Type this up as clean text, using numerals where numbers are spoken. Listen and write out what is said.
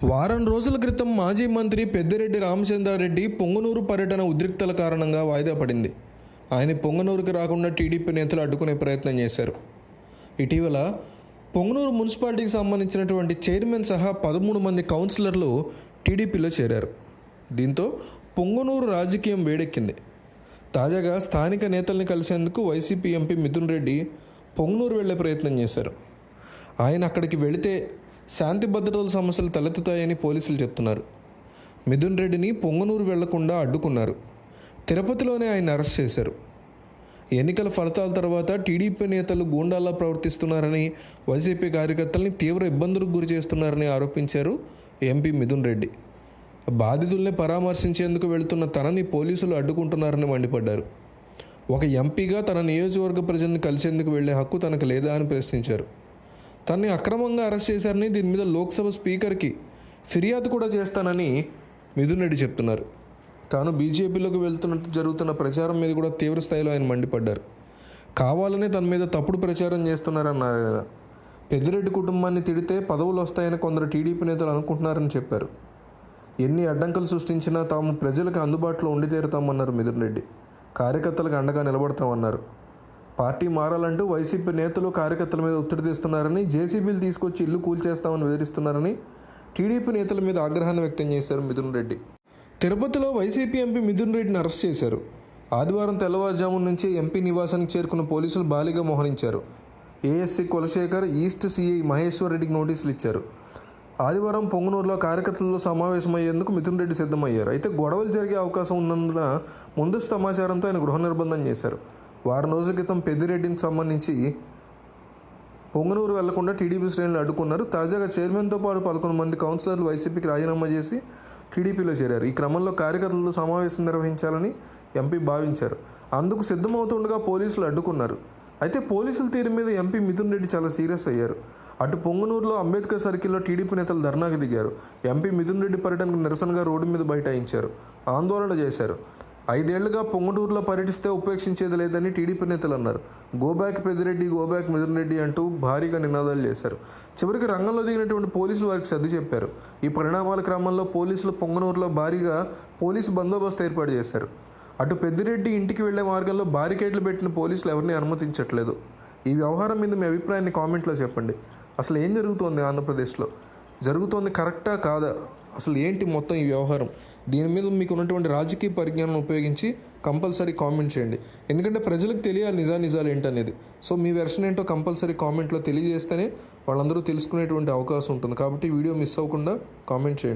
వారం రోజుల క్రితం మాజీ మంత్రి పెద్దిరెడ్డి రామచంద్రారెడ్డి పొంగనూరు పర్యటన ఉద్రిక్తల కారణంగా వాయిదా పడింది. ఆయన పొంగనూరుకి రాకుండా టీడీపీ నేతలు అడ్డుకునే ప్రయత్నం చేశారు. ఇటీవల పొంగనూరు మున్సిపాలిటీకి సంబంధించినటువంటి చైర్మన్ సహా 13 మంది కౌన్సిలర్లు టీడీపీలో చేరారు. దీంతో పొంగనూరు రాజకీయం వేడెక్కింది. తాజాగా స్థానిక నేతల్ని కలిసేందుకు వైసీపీ ఎంపీ మిథున్ రెడ్డి పొంగనూరు వెళ్లే ప్రయత్నం చేశారు. ఆయన అక్కడికి వెళితే శాంతి భద్రతల సమస్యలు తలెత్తుతాయని పోలీసులు చెప్తున్నారు. మిథున్ రెడ్డిని పొంగనూరు వెళ్లకుండా అడ్డుకున్నారు. తిరుపతిలోనే ఆయన అరెస్ట్ చేశారు. ఎన్నికల ఫలితాల తర్వాత టీడీపీ నేతలు గూండాల్లా ప్రవర్తిస్తున్నారని, వైసీపీ కార్యకర్తల్ని తీవ్ర ఇబ్బందులకు గురి చేస్తున్నారని ఆరోపించారు ఎంపీ మిథున్ రెడ్డి. బాధితుల్ని పరామర్శించేందుకు వెళుతున్న తనని పోలీసులు అడ్డుకుంటున్నారని మండిపడ్డారు. ఒక ఎంపీగా తన నియోజకవర్గ ప్రజల్ని కలిసేందుకు వెళ్లే హక్కు తనకు లేదా అని ప్రశ్నించారు. తనని అక్రమంగా అరెస్ట్ చేశారని, దీని మీద లోక్సభ స్పీకర్కి ఫిర్యాదు కూడా చేస్తానని మిథున్ రెడ్డి చెప్తున్నారు. తాను బీజేపీలోకి వెళ్తున్నట్టు జరుగుతున్న ప్రచారం మీద కూడా తీవ్ర స్థాయిలో ఆయన మండిపడ్డారు. కావాలనే తన మీద తప్పుడు ప్రచారం చేస్తున్నారన్నారు కదా. పెద్దిరెడ్డి కుటుంబాన్ని తిడితే పదవులు వస్తాయని కొందరు టీడీపీ నేతలు అనుకుంటున్నారని చెప్పారు. ఎన్ని అడ్డంకులు సృష్టించినా తాము ప్రజలకు అందుబాటులో ఉండి తీరుతామన్నారు మిథున్ రెడ్డి. కార్యకర్తలకు అండగా నిలబడతామన్నారు. పార్టీ మారాలంటూ వైసీపీ నేతలు కార్యకర్తల మీద ఒత్తిడి తెస్తున్నారని, జేసీబీలు తీసుకొచ్చి ఇల్లు కూల్చేస్తామని బెదిరిస్తున్నారని టీడీపీ నేతల మీద ఆగ్రహాన్ని వ్యక్తం చేశారు మిథున్ రెడ్డి. తిరుపతిలో వైసీపీ ఎంపీ మిథున్ రెడ్డిని అరెస్ట్ చేశారు. ఆదివారం తెల్లవారుజామున నుంచి ఎంపీ నివాసానికి చేరుకున్న పోలీసులు భారీగా మోహరించారు. ASC Kulasekhar, east CI Maheshwar రెడ్డికి నోటీసులు ఇచ్చారు. ఆదివారం పొంగనూరులో కార్యకర్తలతో సమావేశమయ్యేందుకు మిథున్ రెడ్డి సిద్ధమయ్యారు. అయితే గొడవలు జరిగే అవకాశం ఉన్నందున ముందస్తు సమాచారంతో ఆయన గృహ నిర్బంధం చేశారు. వారం రోజుల క్రితం పెద్దిరెడ్డిని సంబంధించి పొంగనూరు వెళ్లకుండా టీడీపీ శ్రేణులు అడ్డుకున్నారు. తాజాగా చైర్మన్తో పాటు 11 మంది కౌన్సిలర్లు వైసీపీకి రాజీనామా చేసి టీడీపీలో చేరారు. ఈ క్రమంలో కార్యకర్తలతో సమావేశం నిర్వహించాలని ఎంపీ భావించారు. అందుకు సిద్ధమవుతుండగా పోలీసులు అడ్డుకున్నారు. అయితే పోలీసుల తీరు మీద ఎంపీ మిథున్ రెడ్డి చాలా సీరియస్ అయ్యారు. అటు పొంగనూరులో అంబేద్కర్ సర్కిల్లో టీడీపీ నేతలు ధర్నాకి దిగారు. ఎంపీ మిథున్ రెడ్డి పర్యటనకు నిరసనగా రోడ్డు మీద బైఠాయించారు, ఆందోళన చేశారు. 5 ఏళ్లుగా పొంగనూరులో పర్యటిస్తే ఉపేక్షించేది లేదని టీడీపీ నేతలు అన్నారు. గోబ్యాక్ పెద్దిరెడ్డి, గోబ్యాక్ మిథున్ రెడ్డి అంటూ భారీగా నినాదాలు చేశారు. చివరికి రంగంలో దిగినటువంటి పోలీసులు వారికి సర్ది చెప్పారు. ఈ పరిణామాల క్రమంలో పోలీసులు పొంగనూరులో భారీగా పోలీసు బందోబస్తు ఏర్పాటు చేశారు. అటు పెద్దిరెడ్డి ఇంటికి వెళ్లే మార్గంలో బారికేడ్లు పెట్టిన పోలీసులు ఎవరిని అనుమతించట్లేదు. ఈ వ్యవహారం మీద మీ అభిప్రాయాన్ని కామెంట్లో చెప్పండి. అసలు ఏం జరుగుతోంది ఆంధ్రప్రదేశ్లో? జరుగుతోంది కరెక్టా కాదా? అసలు ఏంటి మొత్తం ఈ వ్యవహారం? దీని మీద మీకు ఉన్నటువంటి రాజకీయ పరిజ్ఞానం ఉపయోగించి కంపల్సరీ కామెంట్ చేయండి. ఎందుకంటే ప్రజలకు తెలియాలి నిజాలు ఏంటనేది. సో మీ వెర్షన్ ఏంటో కంపల్సరీ కామెంట్లో తెలియజేస్తేనే వాళ్ళందరూ తెలుసుకునేటువంటి అవకాశం ఉంటుంది. కాబట్టి వీడియో మిస్ అవ్వకుండా కామెంట్ చేయండి.